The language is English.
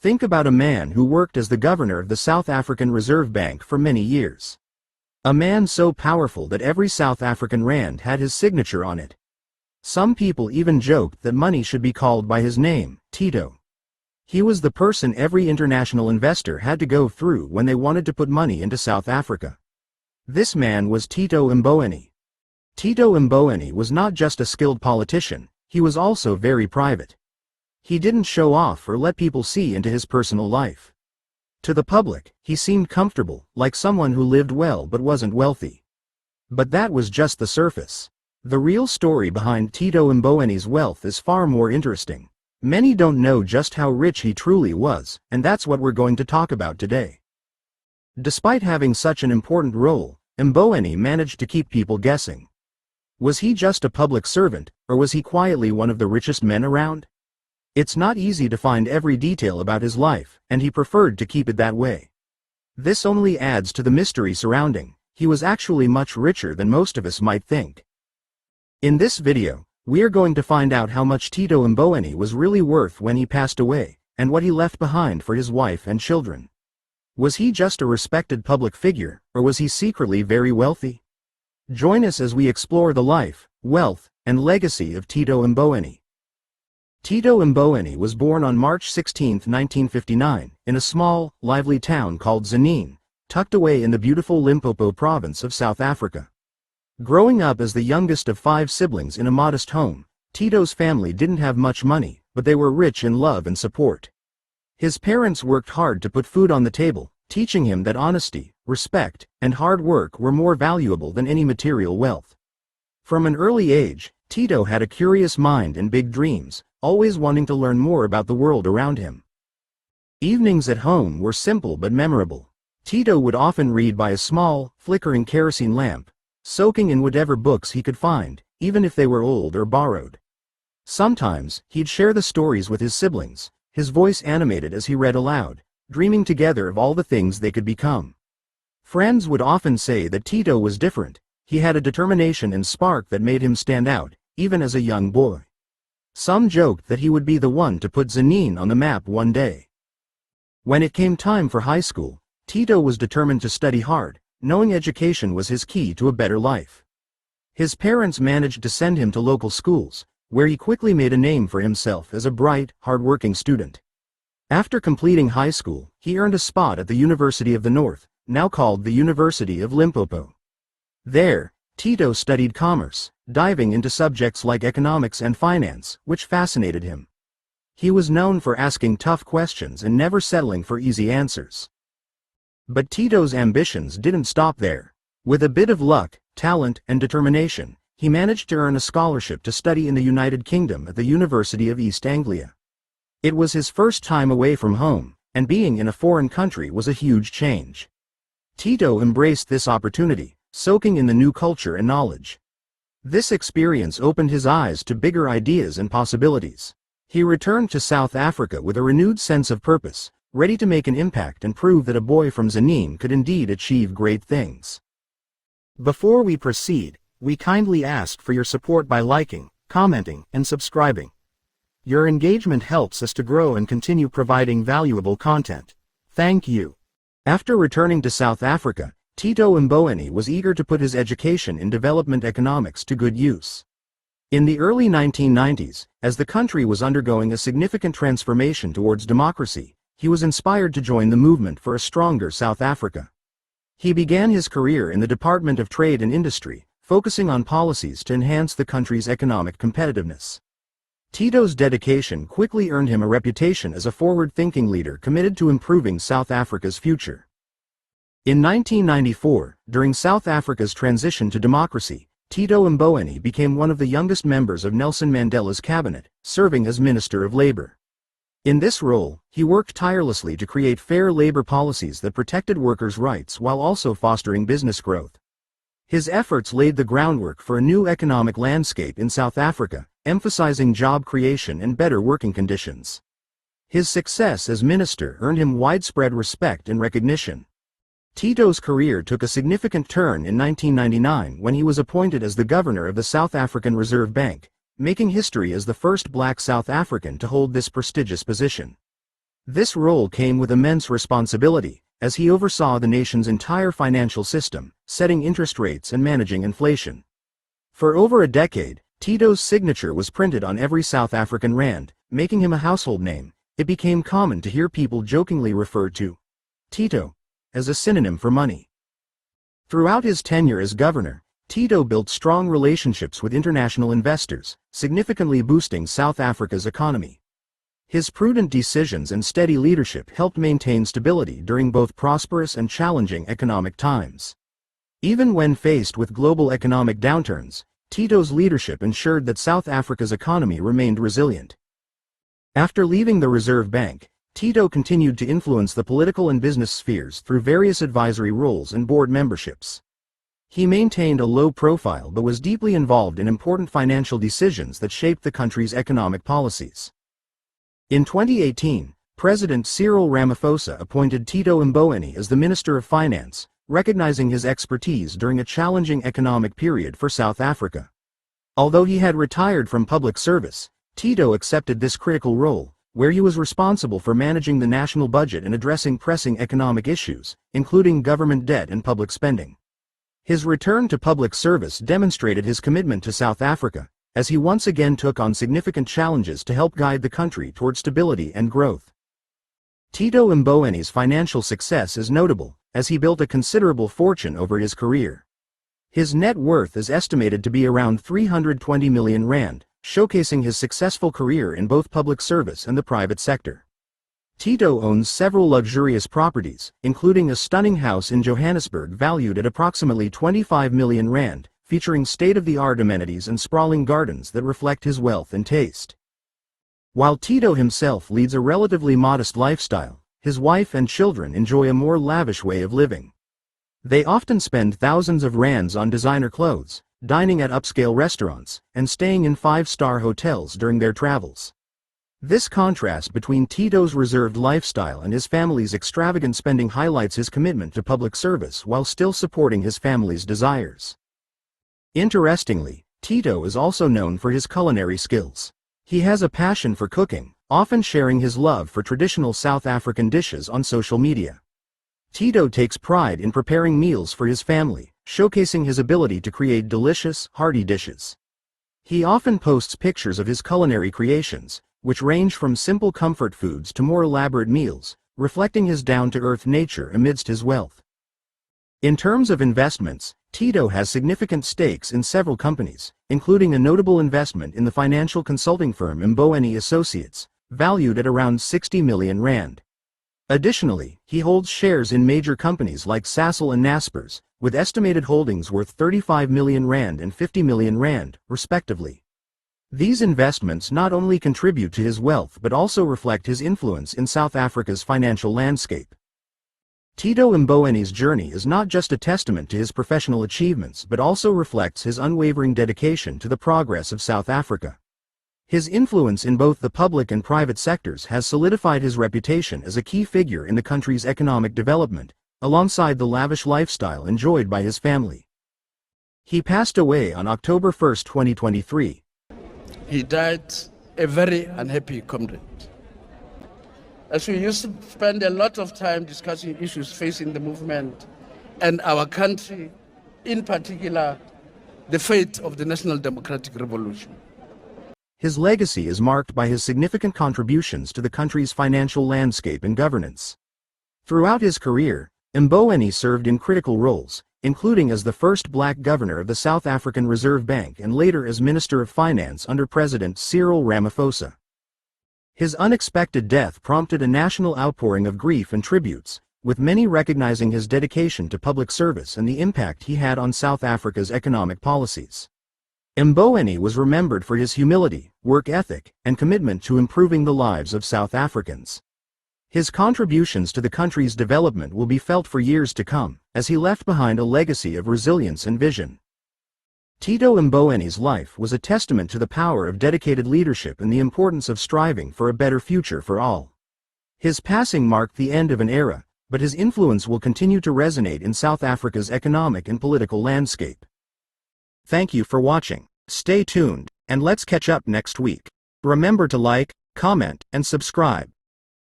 Think about a man who worked as the governor of the South African Reserve Bank for many years. A man so powerful that every South African rand had his signature on it. Some people even joked that money should be called by his name, Tito. He was the person every international investor had to go through when they wanted to put money into South Africa. This man was Tito Mboweni. Tito Mboweni was not just a skilled politician, he was also very private. He didn't show off or let people see into his personal life. To the public, he seemed comfortable, like someone who lived well but wasn't wealthy. But that was just the surface. The real story behind Tito Mboweni's wealth is far more interesting. Many don't know just how rich he truly was, and that's what we're going to talk about today. Despite having such an important role, Mboweni managed to keep people guessing. Was he just a public servant, or was he quietly one of the richest men around? It's not easy to find every detail about his life, and he preferred to keep it that way. This only adds to the mystery surrounding. He was actually much richer than most of us might think. In this video, we are going to find out how much Tito Mboweni was really worth when he passed away, and what he left behind for his wife and children. Was he just a respected public figure, or was he secretly very wealthy? Join us as we explore the life, wealth, and legacy of Tito Mboweni. Tito Mboweni was born on March 16, 1959, in a small, lively town called Tzaneen, tucked away in the beautiful Limpopo province of South Africa. Growing up as the youngest of 5 siblings in a modest home, Tito's family didn't have much money, but they were rich in love and support. His parents worked hard to put food on the table, teaching him that honesty, respect, and hard work were more valuable than any material wealth. From an early age, Tito had a curious mind and big dreams, always wanting to learn more about the world around him. Evenings at home were simple but memorable. Tito would often read by a small, flickering kerosene lamp, soaking in whatever books he could find, even if they were old or borrowed. Sometimes, he'd share the stories with his siblings, his voice animated as he read aloud, dreaming together of all the things they could become. Friends would often say that Tito was different. He had a determination and spark that made him stand out, even as a young boy. Some joked that he would be the one to put Tzaneen on the map one day. When it came time for high school, Tito was determined to study hard, knowing education was his key to a better life. His parents managed to send him to local schools, where he quickly made a name for himself as a bright, hard-working student. After completing high school, he earned a spot at the University of the North, now called the University of Limpopo. There, Tito studied commerce, diving into subjects like economics and finance, which fascinated him. He was known for asking tough questions and never settling for easy answers. But Tito's ambitions didn't stop there. With a bit of luck, talent, and determination, he managed to earn a scholarship to study in the United Kingdom at the University of East Anglia. It was his first time away from home, and being in a foreign country was a huge change. Tito embraced this opportunity, soaking in the new culture and knowledge. This experience opened his eyes to bigger ideas and possibilities. He returned to South Africa with a renewed sense of purpose, ready to make an impact and prove that a boy from Tzaneen could indeed achieve great things. Before we proceed, we kindly ask for your support by liking, commenting, and subscribing. Your engagement helps us to grow and continue providing valuable content. Thank you. After returning to South Africa, Tito Mboweni was eager to put his education in development economics to good use. In the early 1990s, as the country was undergoing a significant transformation towards democracy, he was inspired to join the movement for a stronger South Africa. He began his career in the Department of Trade and Industry, focusing on policies to enhance the country's economic competitiveness. Tito's dedication quickly earned him a reputation as a forward-thinking leader committed to improving South Africa's future. In 1994, during South Africa's transition to democracy, Tito Mboweni became one of the youngest members of Nelson Mandela's cabinet, serving as Minister of Labor. In this role, he worked tirelessly to create fair labor policies that protected workers' rights while also fostering business growth. His efforts laid the groundwork for a new economic landscape in South Africa, emphasizing job creation and better working conditions. His success as minister earned him widespread respect and recognition. Tito's career took a significant turn in 1999 when he was appointed as the governor of the South African Reserve Bank, making history as the first black South African to hold this prestigious position. This role came with immense responsibility, as he oversaw the nation's entire financial system, setting interest rates and managing inflation. For over a decade, Tito's signature was printed on every South African rand, making him a household name. It became common to hear people jokingly refer to Tito as a synonym for money. Throughout his tenure as governor, Tito built strong relationships with international investors, significantly boosting South Africa's economy. His prudent decisions and steady leadership helped maintain stability during both prosperous and challenging economic times. Even when faced with global economic downturns, Tito's leadership ensured that South Africa's economy remained resilient. After leaving the Reserve Bank, Tito continued to influence the political and business spheres through various advisory roles and board memberships. He maintained a low profile but was deeply involved in important financial decisions that shaped the country's economic policies. In 2018, President Cyril Ramaphosa appointed Tito Mboweni as the Minister of Finance, recognizing his expertise during a challenging economic period for South Africa. Although he had retired from public service, Tito accepted this critical role, where he was responsible for managing the national budget and addressing pressing economic issues, including government debt and public spending. His return to public service demonstrated his commitment to South Africa, as he once again took on significant challenges to help guide the country toward stability and growth. Tito Mboweni's financial success is notable, as he built a considerable fortune over his career. His net worth is estimated to be around 320 million rand, showcasing his successful career in both public service and the private sector. Tito owns several luxurious properties, including a stunning house in Johannesburg valued at approximately 25 million rand, featuring state-of-the-art amenities and sprawling gardens that reflect his wealth and taste. While Tito himself leads a relatively modest lifestyle, his wife and children enjoy a more lavish way of living. They often spend thousands of rands on designer clothes, dining at upscale restaurants, and staying in five-star hotels during their travels. This contrast between Tito's reserved lifestyle and his family's extravagant spending highlights his commitment to public service while still supporting his family's desires. Interestingly, Tito is also known for his culinary skills. He has a passion for cooking, often sharing his love for traditional South African dishes on social media. Tito takes pride in preparing meals for his family, showcasing his ability to create delicious, hearty dishes. He often posts pictures of his culinary creations, which range from simple comfort foods to more elaborate meals, reflecting his down-to-earth nature amidst his wealth. In terms of investments, Tito has significant stakes in several companies, including a notable investment in the financial consulting firm Mboweni Associates, valued at around 60 million rand. Additionally, he holds shares in major companies like Sasol and Naspers, with estimated holdings worth 35 million rand and 50 million rand, respectively. These investments not only contribute to his wealth but also reflect his influence in South Africa's financial landscape. Tito Mboweni's journey is not just a testament to his professional achievements but also reflects his unwavering dedication to the progress of South Africa. His influence in both the public and private sectors has solidified his reputation as a key figure in the country's economic development, alongside the lavish lifestyle enjoyed by his family. He passed away on October 1, 2023. He died a very unhappy comrade. As we used to spend a lot of time discussing issues facing the movement and our country, in particular, the fate of the National Democratic Revolution. His legacy is marked by his significant contributions to the country's financial landscape and governance. Throughout his career, Mboweni served in critical roles, including as the first black governor of the South African Reserve Bank and later as Minister of Finance under President Cyril Ramaphosa. His unexpected death prompted a national outpouring of grief and tributes, with many recognizing his dedication to public service and the impact he had on South Africa's economic policies. Mboweni was remembered for his humility, work ethic, and commitment to improving the lives of South Africans. His contributions to the country's development will be felt for years to come, as he left behind a legacy of resilience and vision. Tito Mboweni's life was a testament to the power of dedicated leadership and the importance of striving for a better future for all. His passing marked the end of an era, but his influence will continue to resonate in South Africa's economic and political landscape. Thank you for watching. Stay tuned, and let's catch up next week. Remember to like, comment, and subscribe.